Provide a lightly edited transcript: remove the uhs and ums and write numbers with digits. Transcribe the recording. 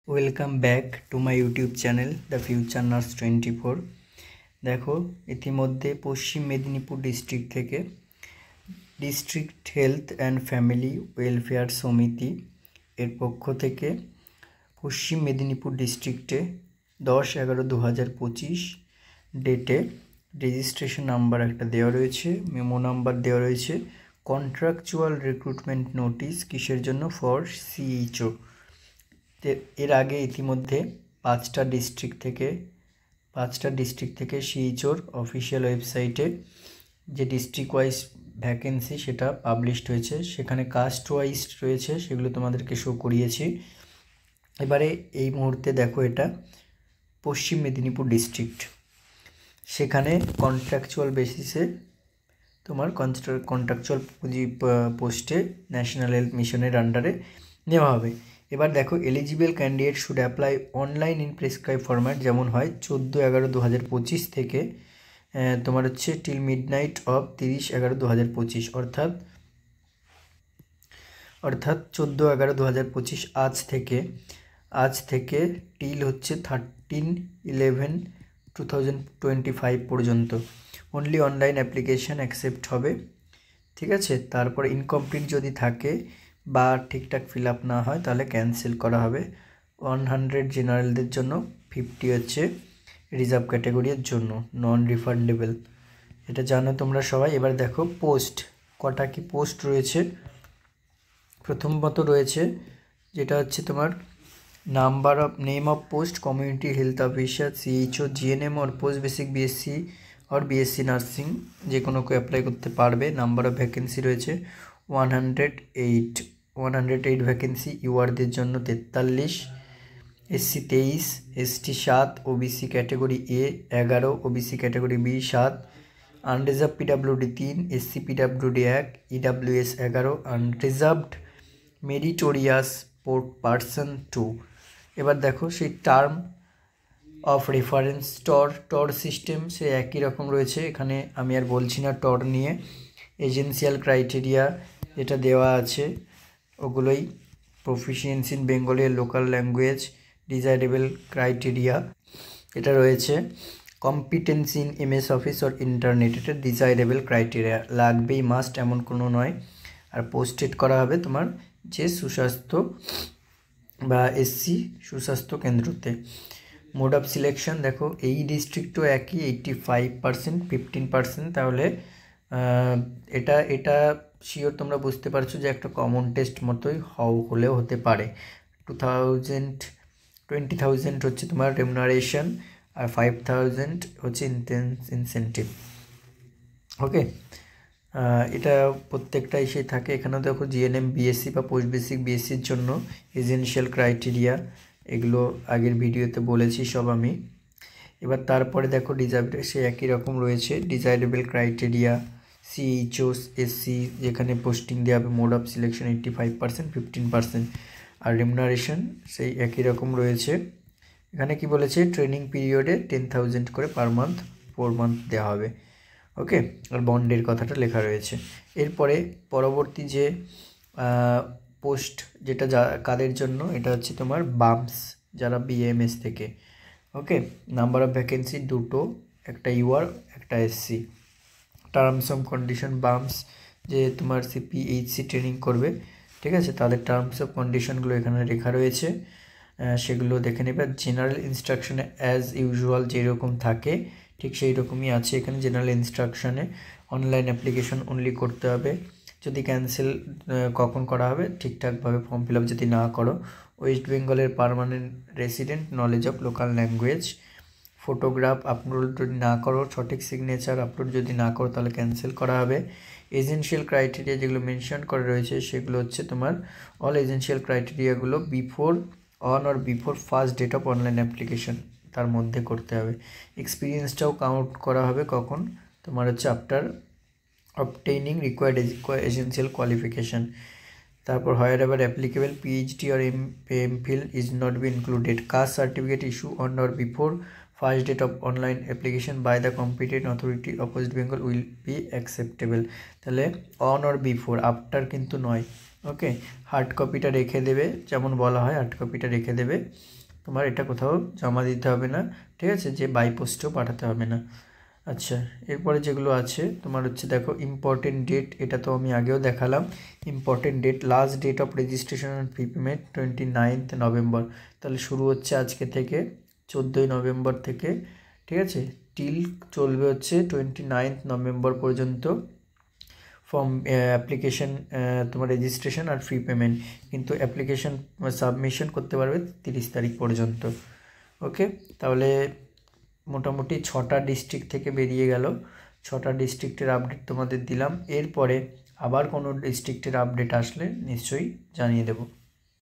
Welcome back to my YouTube channel the future nurse 24। দেখো, ইতিমধ্যে পশ্চিম Medinipur district থেকে district health and family welfare সমিতি এর পক্ষ থেকে পশ্চিম মেদিনীপুর ডিস্ট্রিক্টে 10/11/2025 ডেটে রেজিস্ট্রেশন নাম্বার একটা দেওয়া রয়েছে, মেমো নাম্বার দেওয়া রয়েছে, কন্ট্রাকচুয়াল রিক্রুটমেন্ট নোটিশ কিসের জন্য, ফর সিএইচও। এর আগে ইতিমধ্যে পাঁচটা ডিস্ট্রিক্ট থেকে সিএইচওর অফিসিয়াল ওয়েবসাইটে যে ডিস্ট্রিক্ট ওয়াইজ ভ্যাকেন্সি সেটা পাবলিশড হয়েছে, সেখানে কাস্ট ওয়াইজ রয়েছে, সেগুলো তোমাদেরকে শো করিয়েছি। এবারে এই মুহূর্তে দেখো, এটা পশ্চিম মেদিনীপুর ডিস্ট্রিক্ট, সেখানে কন্ট্রাকচুয়াল বেসিসে তোমার কন্ট্রাকচুয়াল পোস্টে ন্যাশনাল হেলথ মিশনের আন্ডারে নেওয়া হবে। এবার দেখো, eligible candidate should apply online in prescribe format, যেমন হয় 14/11/2025 থেকে তোমার হচ্ছে টিল মিডনাইট অফ 30/11/2025, অর্থাৎ 14/11/2025 আজ থেকে টিল হচ্ছে 13/11/2025 পর্যন্ত অনলি অনলাইন অ্যাপ্লিকেশান অ্যাকসেপ্ট হবে। ঠিক আছে, তারপর ইনকমপ্লিট যদি থাকে বা ঠিকঠাক ফিল আপ না হয় তাহলে ক্যান্সেল করা হবে। 100 জেনারেলদের জন্য, 50 হচ্ছে রিজার্ভ ক্যাটাগরির জন্য, নন রিফান্ডেবল। এটা জানো তোমরা সবাই। এবার দেখো পোস্ট, কটা কি পোস্ট রয়েছে। প্রথমত রয়েছে যেটা হচ্ছে তোমার name of post community health officer, CHO, GNM or post basic BSc আর বিএসসি নার্সিং, যে কোনো কেউ অ্যাপ্লাই করতে পারবে। নাম্বার অফ ভ্যাকেন্সি রয়েছে 108 ভ্যাকেন্সি। ইউআরদের জন্য 43, SC 23, ST 7, OBC category A 11, OBC category B 7, unreserve PWD 3, SC PWD 1, EWS 11, unreserved meritorious person 2। এবার দেখো, সেই term of reference TOR system সে একই রকম রয়েছে, এখানে আমি আর বলছি না টর নিয়ে। এজেন্সিয়াল ক্রাইটেরিয়া যেটা দেওয়া আছে ওগুলোই, proficiency in Bengali local language, desirable criteria এটা রয়েছে, competency in MS office or internet, এটা ডিজায়ারেবল ক্রাইটেরিয়া, লাগবেই, মাস্ট এমন কোনো নয়। আর পোস্টেড করা হবে তোমার যে সুস্বাস্থ্য বা এসসি সুস্বাস্থ্য কেন্দ্রতে। মোড অফ সিলেকশন দেখো, এই ডিস্ট্রিক্টও একই, 85%, 15%, তাহলে এটা শিওর তোমরা বুঝতে পারছো যে একটা কমন টেস্ট মতোই হলেও হতে পারে। 20,000 হচ্ছে তোমার রেমুনারেশন আর 5,000 হচ্ছে ইনসেন্টিভ। ওকে, এটা প্রত্যেকটা এসে থাকে। এখানেও দেখো জিএনএম বিএসসি বা পোস্ট বেসিক বিএসসির জন্য এসেনশিয়াল ক্রাইটেরিয়া, এগুলো আগের ভিডিওতে বলেছি সব আমি। এবার তারপরে দেখো সে একই রকম রয়েছে, ডিজায়ারেবল ক্রাইটেরিয়া, সিএইচও, এসসি যেখানে পোস্টিং দেওয়া হবে, মোড অফ সিলেকশন 85%, 15%, আর রেমুনারেশন সেই একই রকম রয়েছে। এখানে কি বলেছে, ট্রেনিং পিরিয়ডে 10,000 করে পার মান্থ 4 মান্থ দেওয়া হবে। ওকে, আর বন্ডের কথাটা লেখা রয়েছে। এরপরে পরবর্তী যে পোস্ট যেটা কাদের জন্য, এটা হচ্ছে তোমার বামস, যারা বিএমএস থেকে। ওকে, নাম্বার অফ ভ্যাকেন্সি 2, একটা ইউআর একটা SC. Terms of condition, balms যে তোমার সিপিএইচসি ট্রেনিং করবে, ঠিক আছে, তাদের টার্মস অফ কন্ডিশনগুলো এখানে লেখা রয়েছে, সেগুলো দেখে নেবে। জেনারেল ইনস্ট্রাকশনে অ্যাজ ইউজুয়াল যেরকম থাকে ঠিক সেই রকমই আছে এখানে। জেনারেল ইনস্ট্রাকশনে অনলাইন অ্যাপ্লিকেশন অনলি করতে হবে, যদি ক্যান্সেল কখন করা হবে, ঠিকঠাকভাবে ফর্ম ফিল আপ যদি না করো। ওয়েস্ট বেঙ্গলের permanent resident, knowledge of local language, photograph upload যদি না করো, সঠিক সিগনেচার আপলোড যদি না করো তাহলে ক্যান্সেল করা হবে। এজেন্সিয়াল ক্রাইটেরিয়া যেগুলো মেনশন করা রয়েছে সেগুলো হচ্ছে তোমার অল এজেন্সিয়াল ক্রাইটেরিয়াগুলো on or before first date of online application তার মধ্যে করতে হবে। এক্সপিরিয়েন্সটাও কাউন্ট করা হবে কখন, তোমার হচ্ছে after obtaining required essential qualification. তারপর wherever applicable PhD or MPhil is not be included. Caste certificate issue on or before first date of online application by the competent authority of West Bengal will be acceptable. তাহলে on or before, after কিন্তু নয়, ওকে, hard কপিটা রেখে দেবে, যেমন বলা হয় hard কপিটা রেখে দেবে, তোমার এটা কোথাও জমা দিতে হবে না, ঠিক আছে, যে বাই পোস্টেও পাঠাতে হবে না। আচ্ছা, এরপরে যেগুলো আছে তোমার হচ্ছে দেখো ইম্পর্টেন্ট ডেট, এটা তো আমি আগেও দেখালাম। Important date, last date of registration and fee payment 29 November, তাহলে শুরু হচ্ছে আজকে থেকে 14ই নভেম্বর থেকে, ঠিক আছে, টিল চলবে হচ্ছে 29 নভেম্বর পর্যন্ত ফর্ম অ্যাপ্লিকেশন, তোমার রেজিস্ট্রেশন আর ফি পেমেন্ট, কিন্তু অ্যাপ্লিকেশন সাবমিশন করতে পারবে 30 তারিখ পর্যন্ত। ওকে, তাহলে মোটামুটি 6টা ডিস্ট্রিক্ট থেকে বেরিয়ে গেল, 6টা ডিস্ট্রিক্টের আপডেট তোমাদের দিলাম। এরপরে আবার কোনো ডিস্ট্রিক্টের আপডেট আসলে নিশ্চয়ই জানিয়ে দেবো।